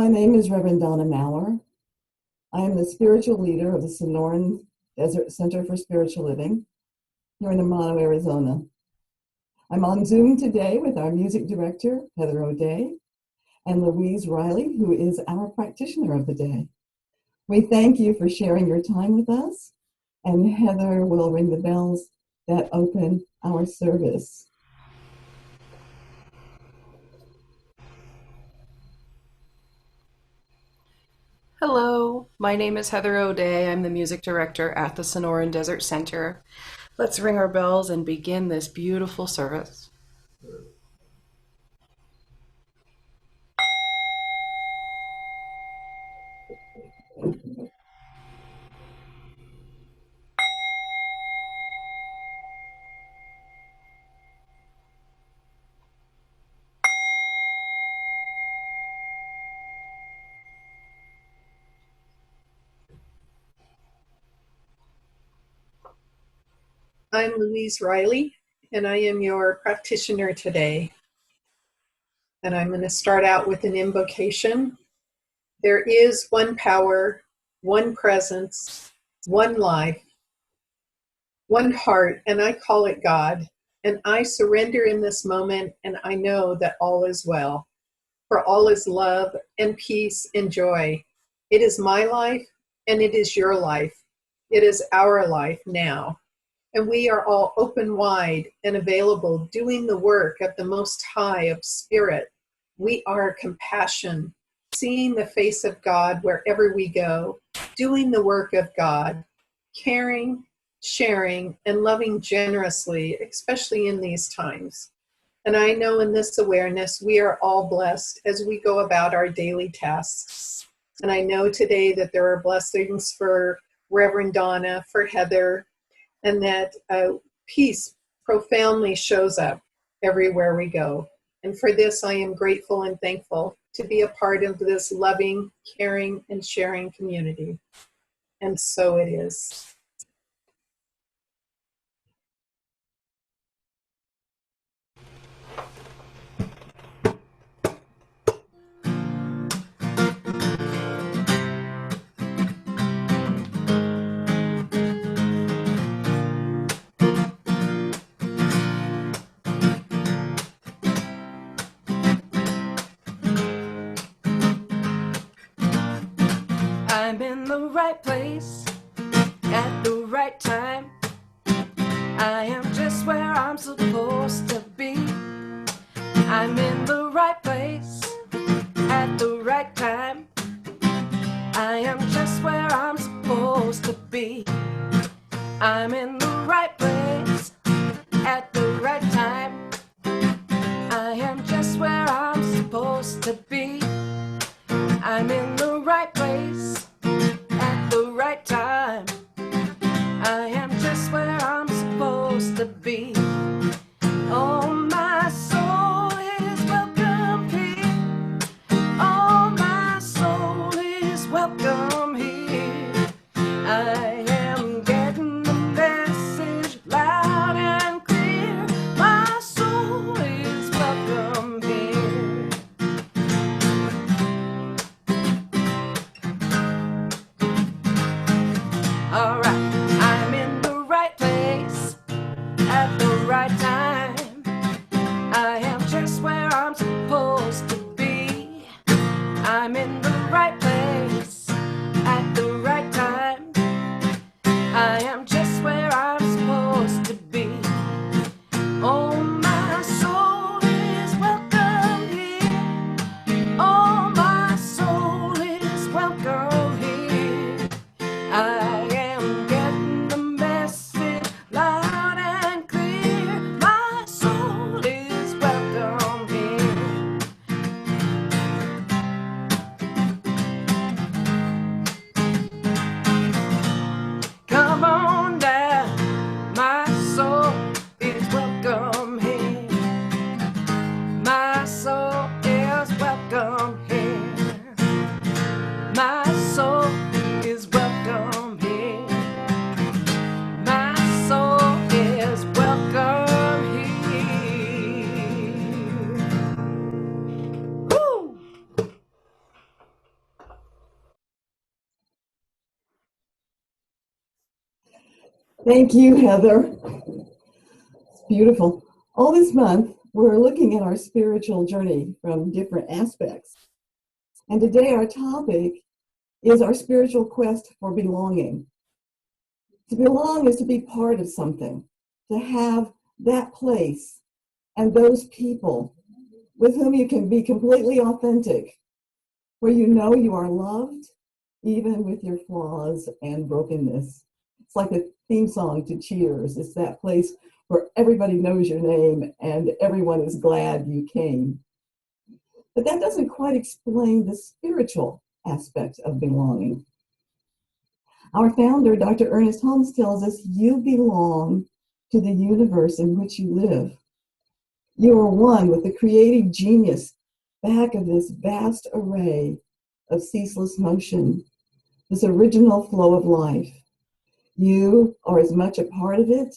My name is Reverend Donna Maurer. I am the spiritual leader of the Sonoran Desert Center for Spiritual Living here in Amano, Arizona. I'm on Zoom today with our music director, Heather O'Day, and Louise Riley, who is our practitioner of the day. We thank you for sharing your time with us, and Heather will ring the bells that open our service. Hello, my name is Heather O'Day. I'm the music director at the Sonoran Desert Center. Let's ring our bells and begin this beautiful service. I'm Louise Riley, and I am your practitioner today. And I'm going to start out with an invocation. There is one power, one presence, one life, one heart, and I call it God. And I surrender in this moment, and I know that all is well. For all is love and peace and joy. It is my life, and it is your life. It is our life now. And we are all open wide and available, doing the work of the Most High of Spirit. We are compassion, seeing the face of God wherever we go, doing the work of God, caring, sharing, and loving generously, especially in these times. And I know in this awareness, we are all blessed as we go about our daily tasks. And I know today that there are blessings for Reverend Donna, for Heather, and that peace profoundly shows up everywhere we go. And for this, I am grateful and thankful to be a part of this loving, caring, and sharing community. And so it is. I'm in the right place at the right time. I am just where I'm supposed to be. I'm in the right place at the right time. I am just where I'm supposed to be. I'm in the right place at the right time. I am just where I'm supposed to be. I'm in the right place at the right time. I am just where I'm supposed to be. Oh, my soul is welcome here. Oh, my soul is welcome here. I am getting the message loud and clear. My soul is welcome here. All right, I'm in the right place at the right time. I am just where I'm supposed to be. I'm in the right place at the right time. I am just where I'm supposed to be. Oh, my soul is welcome here. Oh, my soul is welcome here. I am getting Thank you, Heather. It's beautiful. All this month, we're looking at our spiritual journey from different aspects. And today, our topic is our spiritual quest for belonging. To belong is to be part of something, to have that place and those people with whom you can be completely authentic, where you know you are loved, even with your flaws and brokenness. It's like a theme song to Cheers. It's that place where everybody knows your name and everyone is glad you came. But that doesn't quite explain the spiritual aspect of belonging. Our founder, Dr. Ernest Holmes, tells us you belong to the universe in which you live. You are one with the creative genius back of this vast array of ceaseless motion, this original flow of life. You are as much a part of it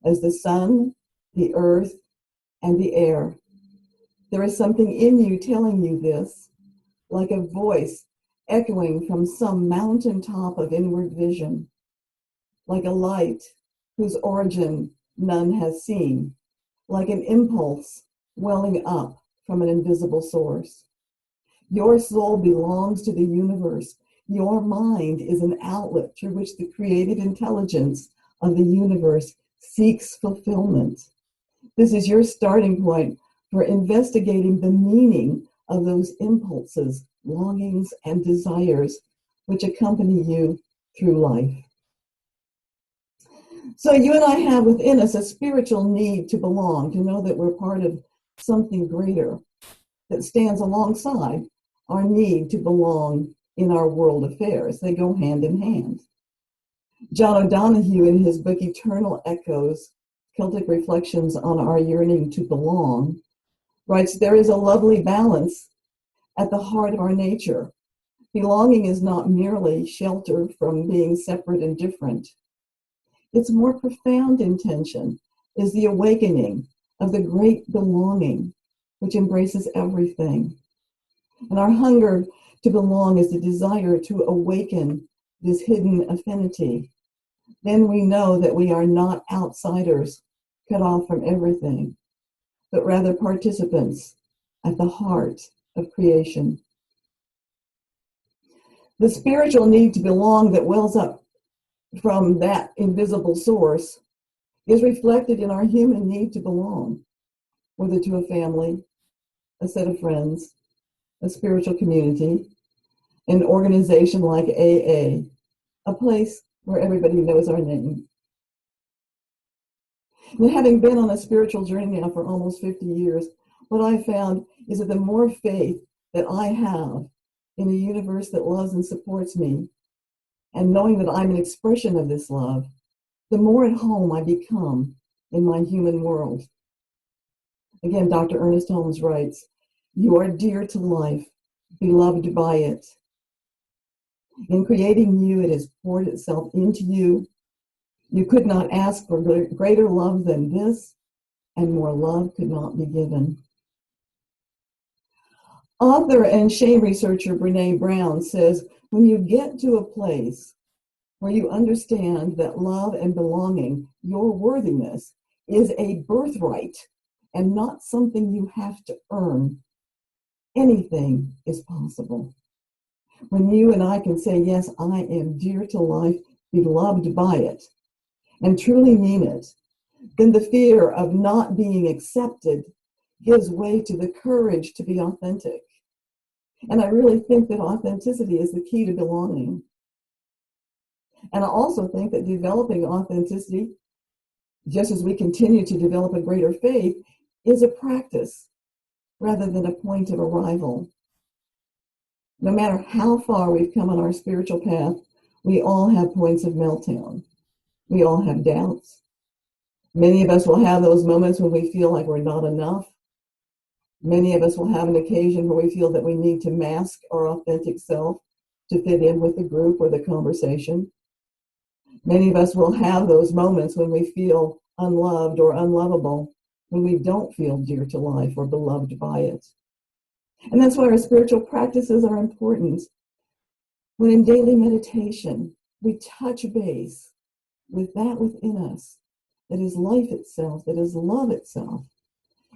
as the sun, the earth, and the air. There is something in you telling you this, like a voice echoing from some mountaintop of inward vision, like a light whose origin none has seen, like an impulse welling up from an invisible source. Your soul belongs to the universe. Your mind is an outlet through which the creative intelligence of the universe seeks fulfillment. This is your starting point for investigating the meaning of those impulses, longings, and desires which accompany you through life. So you and I have within us a spiritual need to belong, to know that we're part of something greater that stands alongside our need to belong in our world affairs. They go hand in hand. John O'Donohue, in his book Eternal Echoes, Celtic Reflections on Our Yearning to Belong, writes, there is a lovely balance at the heart of our nature. Belonging is not merely shelter from being separate and different. Its more profound intention is the awakening of the great belonging, which embraces everything. And our hunger to belong is the desire to awaken this hidden affinity. Then we know that we are not outsiders cut off from everything, but rather participants at the heart of creation. The spiritual need to belong that wells up from that invisible source is reflected in our human need to belong, whether to a family, a set of friends, a spiritual community, an organization like AA, a place where everybody knows our name. And having been on a spiritual journey now for almost 50 years, what I found is that the more faith that I have in a universe that loves and supports me, and knowing that I'm an expression of this love, the more at home I become in my human world. Again, Dr. Ernest Holmes writes, you are dear to life, beloved by it. In creating you, it has poured itself into you. You could not ask for greater love than this, and more love could not be given. Author and shame researcher Brene Brown says, when you get to a place where you understand that love and belonging, your worthiness, is a birthright and not something you have to earn, anything is possible. When you and I can say, yes, I am dear to life, beloved by it, and truly mean it, then the fear of not being accepted gives way to the courage to be authentic. And I really think that authenticity is the key to belonging. And I also think that developing authenticity, just as we continue to develop a greater faith, is a practice rather than a point of arrival. No matter how far we've come on our spiritual path, we all have points of meltdown. We all have doubts. Many of us will have those moments when we feel like we're not enough. Many of us will have an occasion where we feel that we need to mask our authentic self to fit in with the group or the conversation. Many of us will have those moments when we feel unloved or unlovable, when we don't feel dear to life or beloved by it. And that's why our spiritual practices are important. When in daily meditation, we touch base with that within us, that is life itself, that is love itself,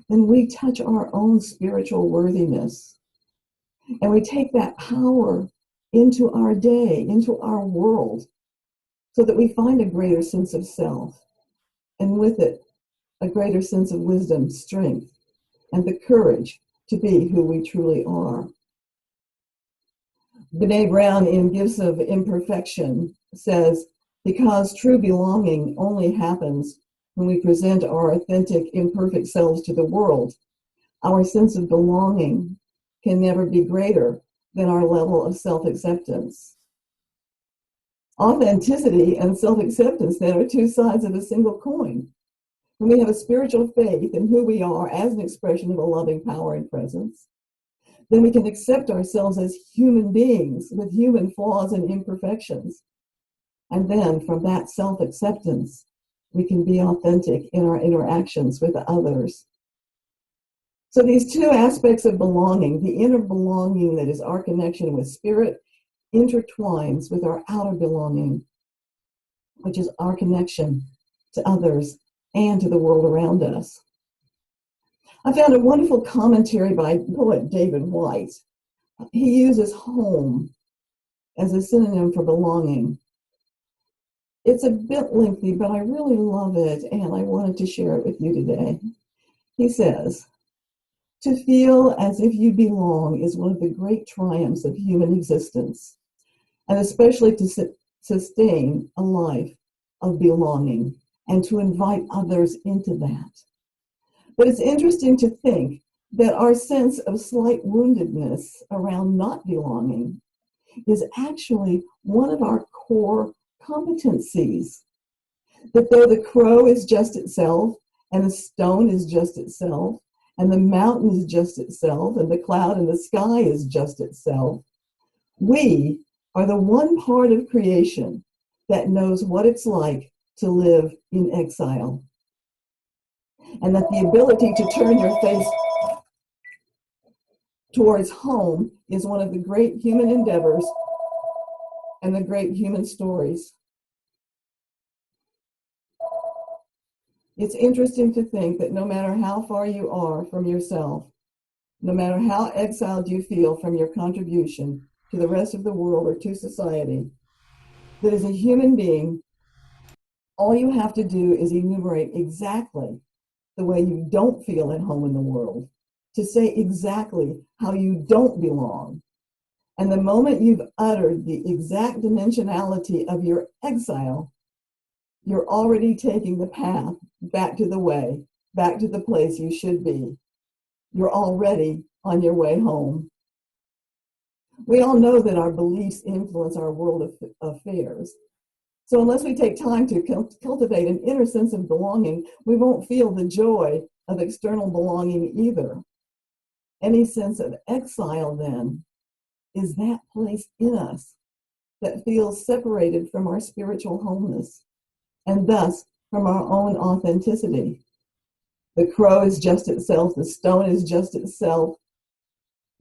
then we touch our own spiritual worthiness. And we take that power into our day, into our world, so that we find a greater sense of self. And with it, a greater sense of wisdom, strength, and the courage to be who we truly are. Brene Brown, in Gifts of Imperfection, says, because true belonging only happens when we present our authentic, imperfect selves to the world, our sense of belonging can never be greater than our level of self-acceptance. Authenticity and self-acceptance then are two sides of a single coin. When we have a spiritual faith in who we are as an expression of a loving power and presence, then we can accept ourselves as human beings with human flaws and imperfections. And then from that self-acceptance, we can be authentic in our interactions with others. So these two aspects of belonging, the inner belonging that is our connection with spirit, intertwines with our outer belonging, which is our connection to others and to the world around us. I found a wonderful commentary by poet David White. He uses home as a synonym for belonging. It's a bit lengthy, but I really love it, and I wanted to share it with you today. He says, to feel as if you belong is one of the great triumphs of human existence, and especially to sustain a life of belonging and to invite others into that. But it's interesting to think that our sense of slight woundedness around not belonging is actually one of our core competencies. That though the crow is just itself, and the stone is just itself, and the mountain is just itself, and the cloud in the sky is just itself, we are the one part of creation that knows what it's like to live in exile. And that the ability to turn your face towards home is one of the great human endeavors and the great human stories. It's interesting to think that no matter how far you are from yourself, no matter how exiled you feel from your contribution to the rest of the world or to society, that as a human being, all you have to do is enumerate exactly the way you don't feel at home in the world, to say exactly how you don't belong. And the moment you've uttered the exact dimensionality of your exile, you're already taking the path back to the way, back to the place you should be. You're already on your way home. We all know that our beliefs influence our world affairs. So unless we take time to cultivate an inner sense of belonging, we won't feel the joy of external belonging either. Any sense of exile, then, is that place in us that feels separated from our spiritual wholeness, and thus from our own authenticity. The crow is just itself, the stone is just itself,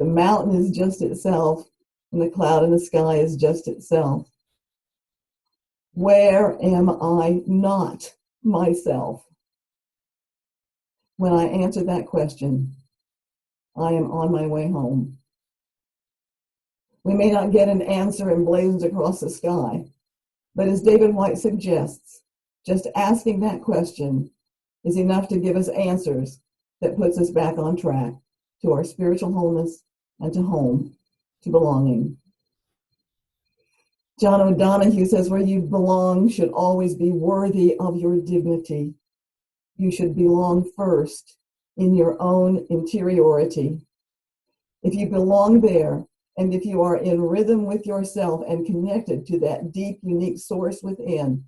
the mountain is just itself, and the cloud in the sky is just itself. Where am I not myself? When I answer that question, I am on my way home. We may not get an answer emblazoned across the sky, but as David White suggests, just asking that question is enough to give us answers that puts us back on track to our spiritual wholeness and to home, to belonging. John O'Donohue says, where you belong should always be worthy of your dignity. You should belong first in your own interiority. If you belong there, and if you are in rhythm with yourself and connected to that deep, unique source within,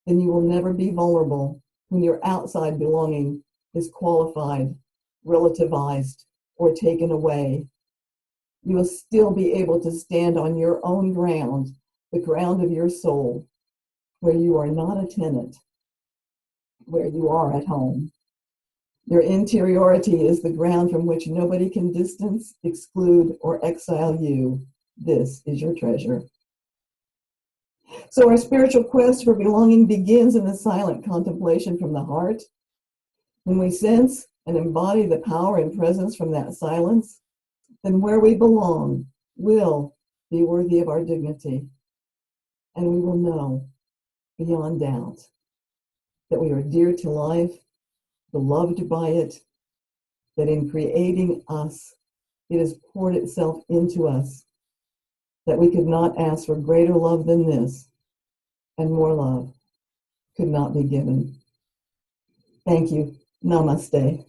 then you will never be vulnerable when your outside belonging is qualified, relativized, or taken away. You will still be able to stand on your own ground, the ground of your soul, where you are not a tenant, where you are at home. Your interiority is the ground from which nobody can distance, exclude, or exile you. This is your treasure. So our spiritual quest for belonging begins in the silent contemplation from the heart. When we sense and embody the power and presence from that silence, then where we belong will be worthy of our dignity. And we will know beyond doubt that we are dear to life, beloved by it, that in creating us, it has poured itself into us, that we could not ask for greater love than this, and more love could not be given. Thank you. Namaste.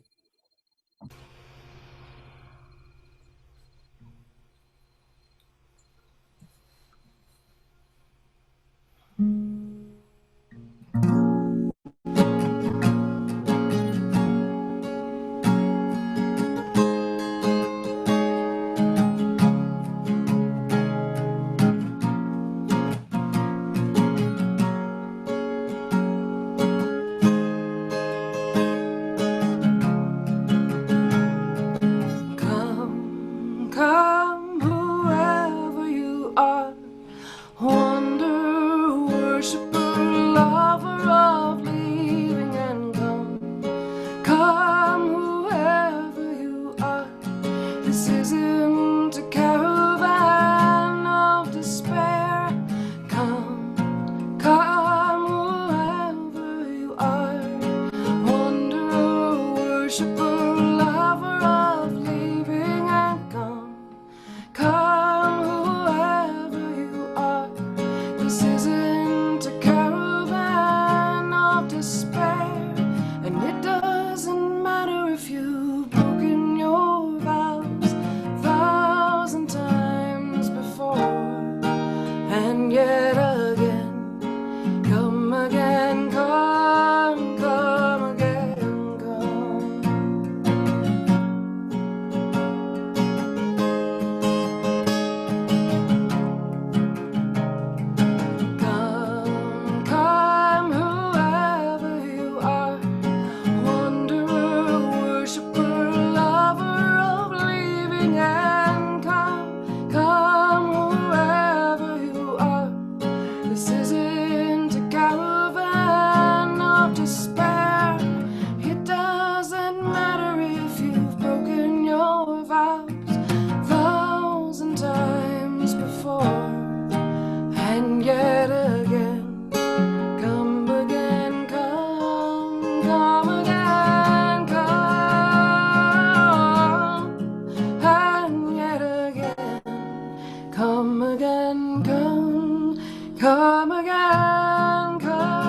Come, whoever you are, wanderer, worshiper, lover of leaving and come. Come, whoever you are, this isn't a caravan of despair. Come, whoever you are, wanderer, worshiper, lover of leaving and come. Come, whoever you are, this isn't a caravan of despair. And it doesn't matter if you've broken your vows 1,000 times before. And yet again, come again, come again, come. Come, whoever you are, wanderer, worshiper, lover of leaving and come, whoever you are. This isn't a caravan of despair. It doesn't matter if you've broken your vows 1,000 times before. And yet again, come again, come again, come. And yet again, come again, come again, come.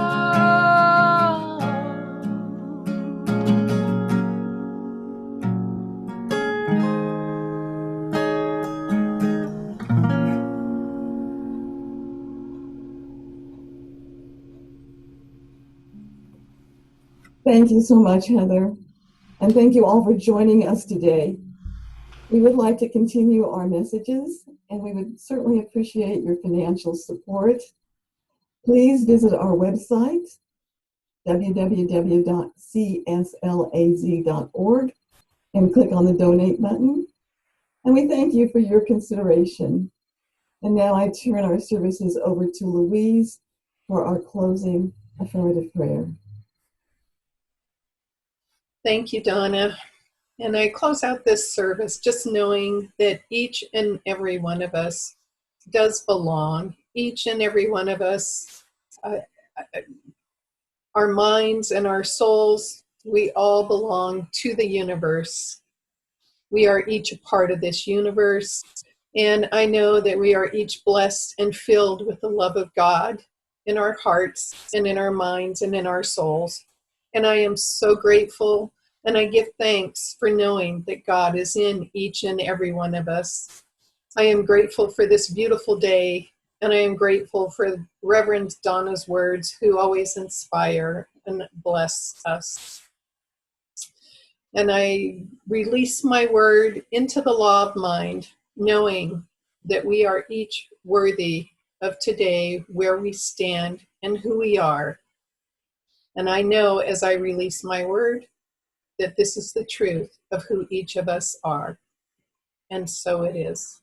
Thank you so much, Heather. And thank you all for joining us today. We would like to continue our messages, and we would certainly appreciate your financial support. Please visit our website, www.cslaz.org, and click on the donate button. And we thank you for your consideration. And now I turn our services over to Louise for our closing affirmative prayer. Thank you, Donna. And I close out this service just knowing that each and every one of us does belong. Each and every one of us, our minds and our souls, we all belong to the universe. We are each a part of this universe. And I know that we are each blessed and filled with the love of God in our hearts and in our minds and in our souls. And I am so grateful, and I give thanks for knowing that God is in each and every one of us. I am grateful for this beautiful day, and I am grateful for Reverend Donna's words, who always inspire and bless us. And I release my word into the law of mind, knowing that we are each worthy of today, where we stand and who we are. And I know as I release my word that this is the truth of who each of us are. And so it is.